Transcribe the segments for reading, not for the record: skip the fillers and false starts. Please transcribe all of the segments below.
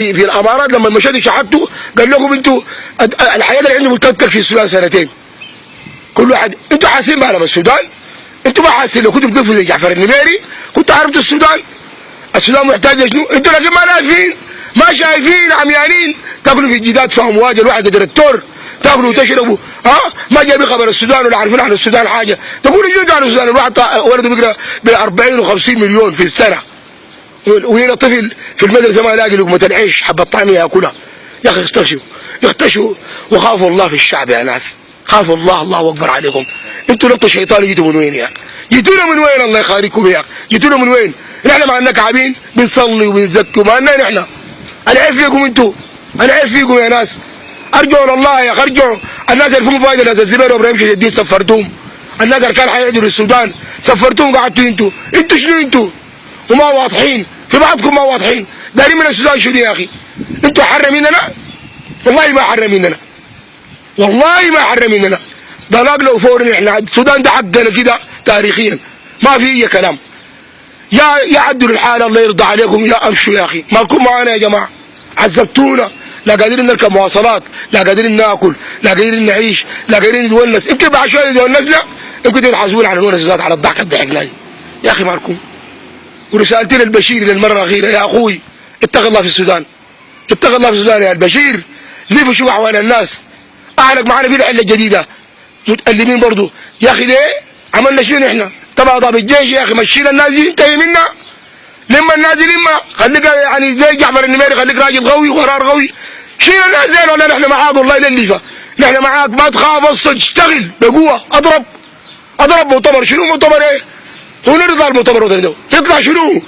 في الامارات لما مشيتوا شحطوا قال لكم انتوا الحياه اللي عندهم تكتك في السودان سنتين. كل واحد انتوا حاسين بعالم السودان؟ انتوا ما حاسين؟ لو كنتوا بتقفوا زي جعفر النميري كنتوا عرفتوا السودان. السودان محتاج شنو؟ انتوا لكن ما ناسين، ما شايفين، عميانين، تاكلوا في الجداد في امواج الواحد دكتور، تاكلوا وتشربوا. ما جايبين خبر السودان ولا عارفين عن السودان حاجه، تقولوا شنو عن السودان؟ الواحد ولده بيقرا ب 40 و50 مليون في السنه، وهنا طفل في المدرسه ما يلاقي لقمه العيش حبه طعميه ياكلها. يا اخي اختشوا وخافوا الله في الشعب يا ناس، خافوا الله. الله اكبر عليكم. انتوا نبطوا شيطان جيتوا من وين يا اخي؟ جيتونا من وين؟ الله يخارجكم يا اخي، جيتونا من وين؟ نحن ما عندنا كعبين بنصلي وبنزكي ما عندنا نحن. انا عارف فيكم انتوا، انا عارف فيكم يا ناس. ارجعوا لله يا اخي، ارجعوا. الناس اللي فيهم فايده، ناس الزبير وابراهيم شيخ الدين سفرتوهم. الناس اللي كانوا حيقعدوا للسودان سفرتوهم، قعدتوا انتوا شنو انتوا؟ وما واضحين في بعضكم، ما واضحين. دارين من السودان شنو يا اخي؟ انتوا حر مننا؟ والله ما حر مننا، والله ما حر مننا. ضلقنا وفورا احنا السودان ده حقنا كده تاريخيا، ما في اي كلام. يا عدلوا الحاله الله يرضى عليكم، يا امشوا يا اخي، ما لكم معانا يا جماعه. عذبتونا، لا قادرين نركب مواصلات، لا قادرين ناكل، لا قادرين نعيش، لا قادرين نتونس. يمكن بعد شويه يتونسنا يمكن تحاسبونا على الونس ذات، على الضحك اللي ضحكنا يا اخي. مالكم؟ ورسالتي للبشير للمره الاخيره، يا اخوي اتق الله في السودان، اتق الله في السودان يا البشير. ليه شوف احوال الناس؟ اهلك معانا في الحله الجديده متألمين برضه يا اخي. ليه؟ عملنا شنو احنا؟ تبعض بالجيش يا اخي، مشينا الناس دي، انتهي منا. لما الناس دي لما خليك يعني زي جعفر النميري، خليك راجل قوي وقرار قوي. شيل الناس زين ولا نحن معاك والله لليفه، نحن معاك. ما تخاف اصلا، تشتغل بقوه. اضرب مؤتمر. شنو مؤتمر ايه؟ ونرضى المؤتمر ده يطلع شنو؟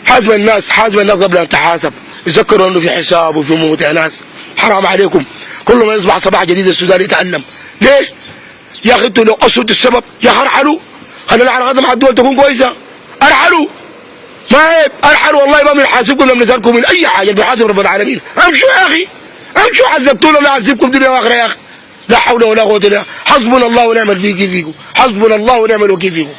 حاسب الناس قبل ان تحاسب. يذكروا انه في حساب وفي موت يا ناس. حرام عليكم. كل ما يصبح صباح جديد السودان يتعلم. ليه؟ يا اخي انتوا لو قصوا السبب يا اخي ارحلوا، خلينا على قدم على الدول تكون كويسه. ارحلوا، ما عيب، ارحلوا. والله ما بنحاسبكم ولا بنسالكم من اي حاجه، بنحاسب رب العالمين. امشوا يا اخي، امشوا. عذبتونا ولا عذبكم دنيا واخره يا اخي. لا حول ولا قوه الا بالله. حسبنا الله ونعم الوكيل فيكم، حسبنا الله ونعم الوكيل فيكم.